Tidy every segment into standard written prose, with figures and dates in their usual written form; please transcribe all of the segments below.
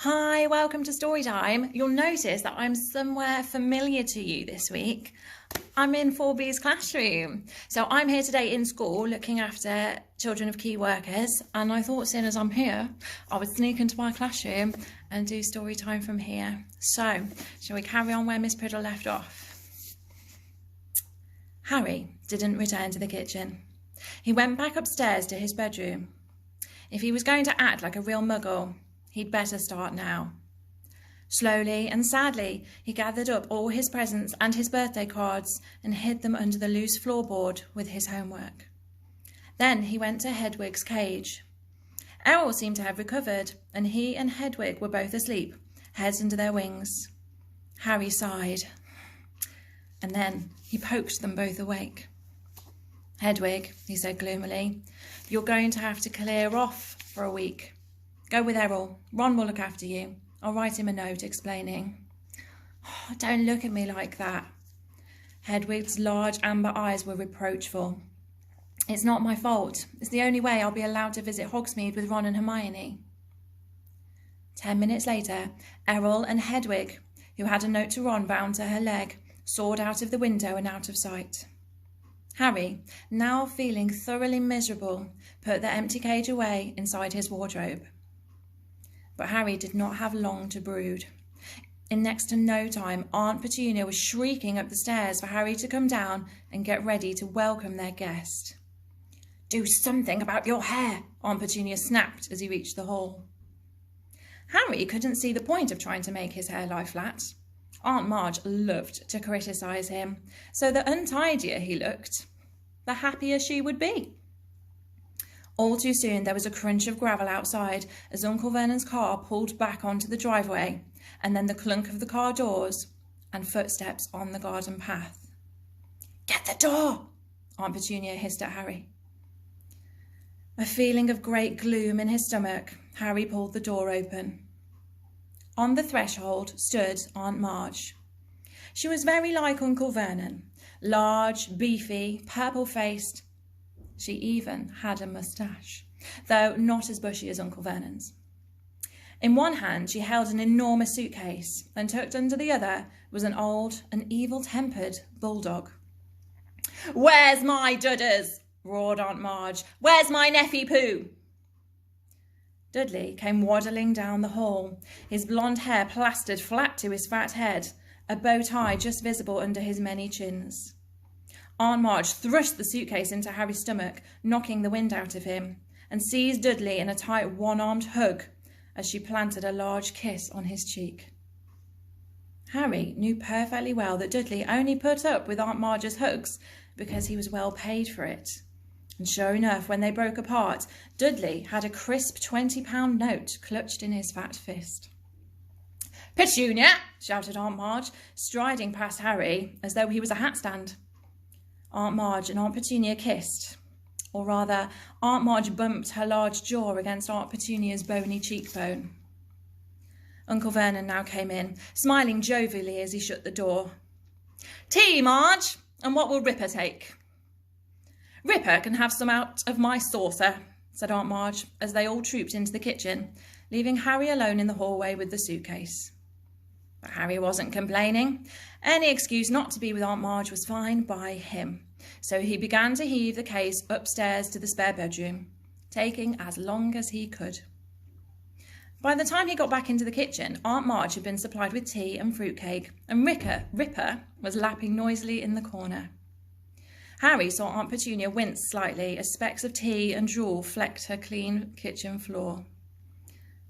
Hi, welcome to Storytime. You'll notice that I'm somewhere familiar to you this week. I'm in 4B's classroom. So I'm here today in school looking after children of key workers, and I thought, seeing as I'm here, I would sneak into my classroom and do story time from here. So, shall we carry on where Miss Priddle left off? Harry didn't return to the kitchen. He went back upstairs to his bedroom. If he was going to act like a real muggle, he'd better start now. Slowly and sadly, he gathered up all his presents and his birthday cards and hid them under the loose floorboard with his homework. Then he went to Hedwig's cage. Errol seemed to have recovered, and he and Hedwig were both asleep, heads under their wings. Harry sighed, and then he poked them both awake. "Hedwig," he said gloomily, "you're going to have to clear off for a week. Go with Errol. Ron will look after you. I'll write him a note explaining." "Oh, don't look at me like that." Hedwig's large amber eyes were reproachful. "It's not my fault. It's the only way I'll be allowed to visit Hogsmeade with Ron and Hermione." 10 minutes later, Errol and Hedwig, who had a note to Ron bound to her leg, soared out of the window and out of sight. Harry, now feeling thoroughly miserable, put the empty cage away inside his wardrobe. But Harry did not have long to brood. In next to no time, Aunt Petunia was shrieking up the stairs for Harry to come down and get ready to welcome their guest. "Do something about your hair," Aunt Petunia snapped as he reached the hall. Harry couldn't see the point of trying to make his hair lie flat. Aunt Marge loved to criticise him, so the untidier he looked, the happier she would be. All too soon there was a crunch of gravel outside as Uncle Vernon's car pulled back onto the driveway, and then the clunk of the car doors and footsteps on the garden path. "Get the door!" Aunt Petunia hissed at Harry. A feeling of great gloom in his stomach, Harry pulled the door open. On the threshold stood Aunt Marge. She was very like Uncle Vernon, large, beefy, purple-faced. She even had a moustache, though not as bushy as Uncle Vernon's. In one hand she held an enormous suitcase, and tucked under the other was an old and evil-tempered bulldog. "Where's my dudders?" roared Aunt Marge. "Where's my Neffy Pooh?" Dudley came waddling down the hall, his blonde hair plastered flat to his fat head, a bow tie just visible under his many chins. Aunt Marge thrust the suitcase into Harry's stomach, knocking the wind out of him, and seized Dudley in a tight one-armed hug as she planted a large kiss on his cheek. Harry knew perfectly well that Dudley only put up with Aunt Marge's hugs because he was well paid for it. And sure enough, when they broke apart, Dudley had a crisp £20 note clutched in his fat fist. "Petunia!" shouted Aunt Marge, striding past Harry as though he was a hat stand. Aunt Marge and Aunt Petunia kissed, or rather, Aunt Marge bumped her large jaw against Aunt Petunia's bony cheekbone. Uncle Vernon now came in, smiling jovially as he shut the door. "Tea, Marge, and what will Ripper take?" "Ripper can have some out of my saucer," said Aunt Marge, as they all trooped into the kitchen, leaving Harry alone in the hallway with the suitcase. But Harry wasn't complaining. Any excuse not to be with Aunt Marge was fine by him, so he began to heave the case upstairs to the spare bedroom, taking as long as he could. By the time he got back into the kitchen, Aunt Marge had been supplied with tea and fruitcake, and Ripper was lapping noisily in the corner. Harry saw Aunt Petunia wince slightly as specks of tea and drool flecked her clean kitchen floor.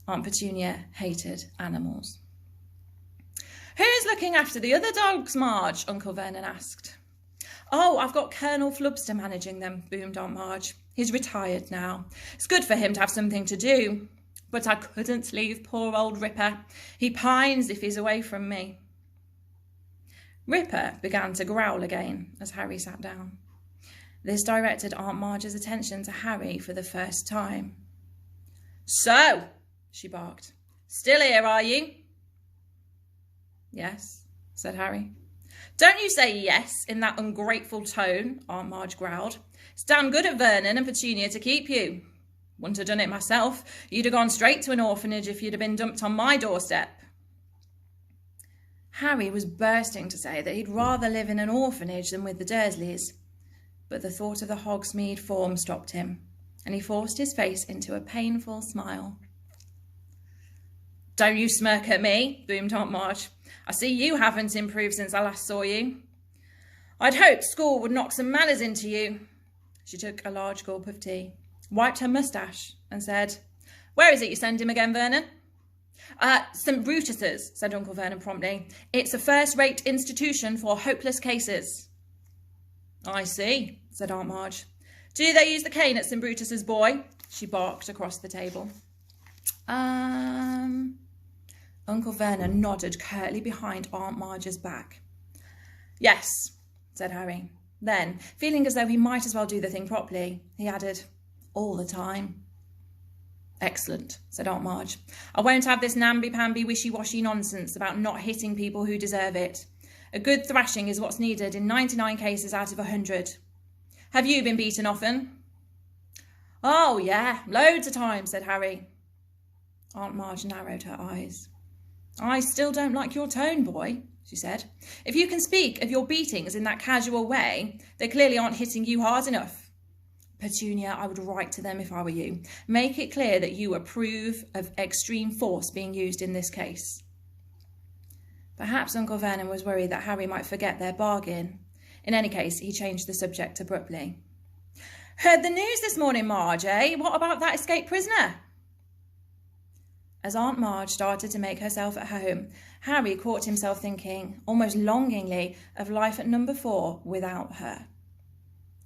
Aunt Petunia hated animals. "Who's looking after the other dogs, Marge?" Uncle Vernon asked. "Oh, I've got Colonel Flubster managing them," boomed Aunt Marge. "He's retired now. It's good for him to have something to do. But I couldn't leave poor old Ripper. He pines if he's away from me." Ripper began to growl again as Harry sat down. This directed Aunt Marge's attention to Harry for the first time. "So," she barked, "still here, are you?" "Yes," said Harry. "Don't you say yes in that ungrateful tone," Aunt Marge growled. "It's damn good of Vernon and Petunia to keep you." Wouldn't have done it myself. You'd have gone straight to an orphanage if you'd have been dumped on my doorstep. Harry was bursting to say that he'd rather live in an orphanage than with the Dursleys, but the thought of the Hogsmeade form stopped him, and he forced his face into a painful smile. "Don't you smirk at me," boomed Aunt Marge. "I see you haven't improved since I last saw you. I'd hoped school would knock some manners into you." She took a large gulp of tea, wiped her moustache, and said, "Where is it you send him again, Vernon?" "St. Brutus's," said Uncle Vernon promptly. "It's a first-rate institution for hopeless cases." "I see," said Aunt Marge. "Do they use the cane at St. Brutus's, boy?" She barked across the table. Uncle Vernon nodded curtly behind Aunt Marge's back. "Yes," said Harry. Then, feeling as though he might as well do the thing properly, he added, "all the time." "Excellent," said Aunt Marge. "I won't have this namby-pamby wishy-washy nonsense about not hitting people who deserve it. A good thrashing is what's needed in 99 cases out of 100. Have you been beaten often?" "Oh, yeah, loads of times," said Harry. Aunt Marge narrowed her eyes. "I still don't like your tone, boy," she said. "If you can speak of your beatings in that casual way, they clearly aren't hitting you hard enough. Petunia, I would write to them if I were you. Make it clear that you approve of extreme force being used in this case." Perhaps Uncle Vernon was worried that Harry might forget their bargain. In any case, he changed the subject abruptly. "Heard the news this morning, Marge, eh? What about that escaped prisoner?" As Aunt Marge started to make herself at home, Harry caught himself thinking, almost longingly, of life at number 4 without her.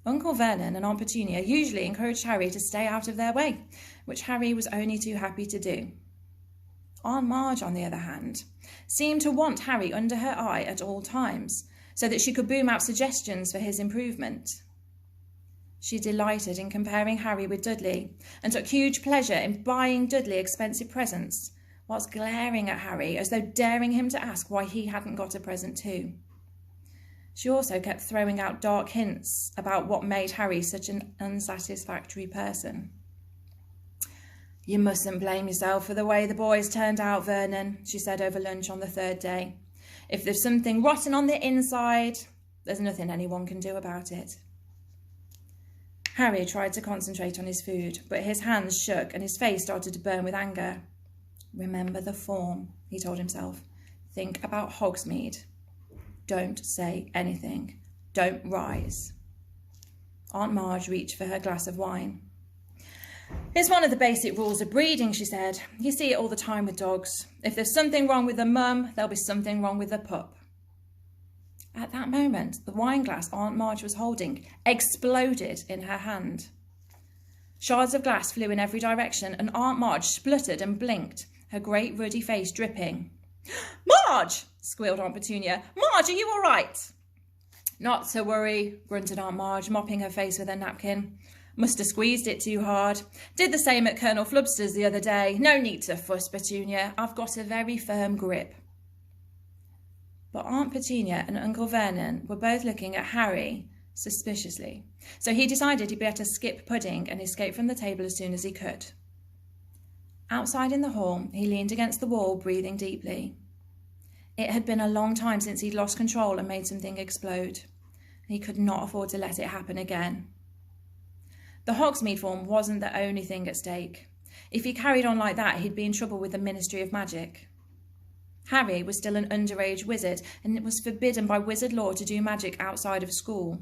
Uncle Vernon and Aunt Petunia usually encouraged Harry to stay out of their way, which Harry was only too happy to do. Aunt Marge, on the other hand, seemed to want Harry under her eye at all times, so that she could boom out suggestions for his improvement. She delighted in comparing Harry with Dudley, and took huge pleasure in buying Dudley expensive presents, whilst glaring at Harry as though daring him to ask why he hadn't got a present too. She also kept throwing out dark hints about what made Harry such an unsatisfactory person. "You mustn't blame yourself for the way the boys turned out, Vernon," she said over lunch on the 3rd day. "If there's something rotten on the inside, there's nothing anyone can do about it." Harry tried to concentrate on his food, but his hands shook and his face started to burn with anger. "Remember the form," he told himself. "Think about Hogsmeade. Don't say anything. Don't rise." Aunt Marge reached for her glass of wine. "It's one of the basic rules of breeding," she said. "You see it all the time with dogs. If there's something wrong with the mum, there'll be something wrong with the pup." At that moment, the wine glass Aunt Marge was holding exploded in her hand. Shards of glass flew in every direction, and Aunt Marge spluttered and blinked, her great ruddy face dripping. "Marge!" squealed Aunt Petunia. "Marge, are you all right?" "Not to worry," grunted Aunt Marge, mopping her face with her napkin. "Must have squeezed it too hard. Did the same at Colonel Flubster's the other day. No need to fuss, Petunia. I've got a very firm grip." But Aunt Petunia and Uncle Vernon were both looking at Harry suspiciously, so he decided he'd better skip pudding and escape from the table as soon as he could. Outside in the hall, he leaned against the wall, breathing deeply. It had been a long time since he'd lost control and made something explode. He could not afford to let it happen again. The Hogsmeade form wasn't the only thing at stake. If he carried on like that, he'd be in trouble with the Ministry of Magic. Harry was still an underage wizard, and it was forbidden by wizard law to do magic outside of school.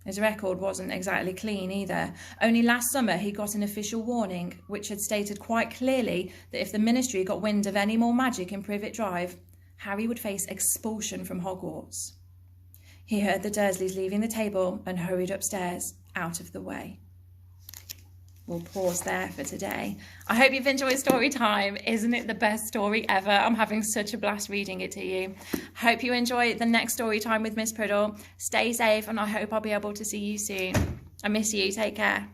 His record wasn't exactly clean either. Only last summer he got an official warning, which had stated quite clearly that if the Ministry got wind of any more magic in Privet Drive, Harry would face expulsion from Hogwarts. He heard the Dursleys leaving the table and hurried upstairs, out of the way. We'll pause there for today. I hope you've enjoyed story time. Isn't it the best story ever? I'm having such a blast reading it to you. Hope you enjoy the next story time with Miss Priddle. Stay safe, and I hope I'll be able to see you soon. I miss you. Take care.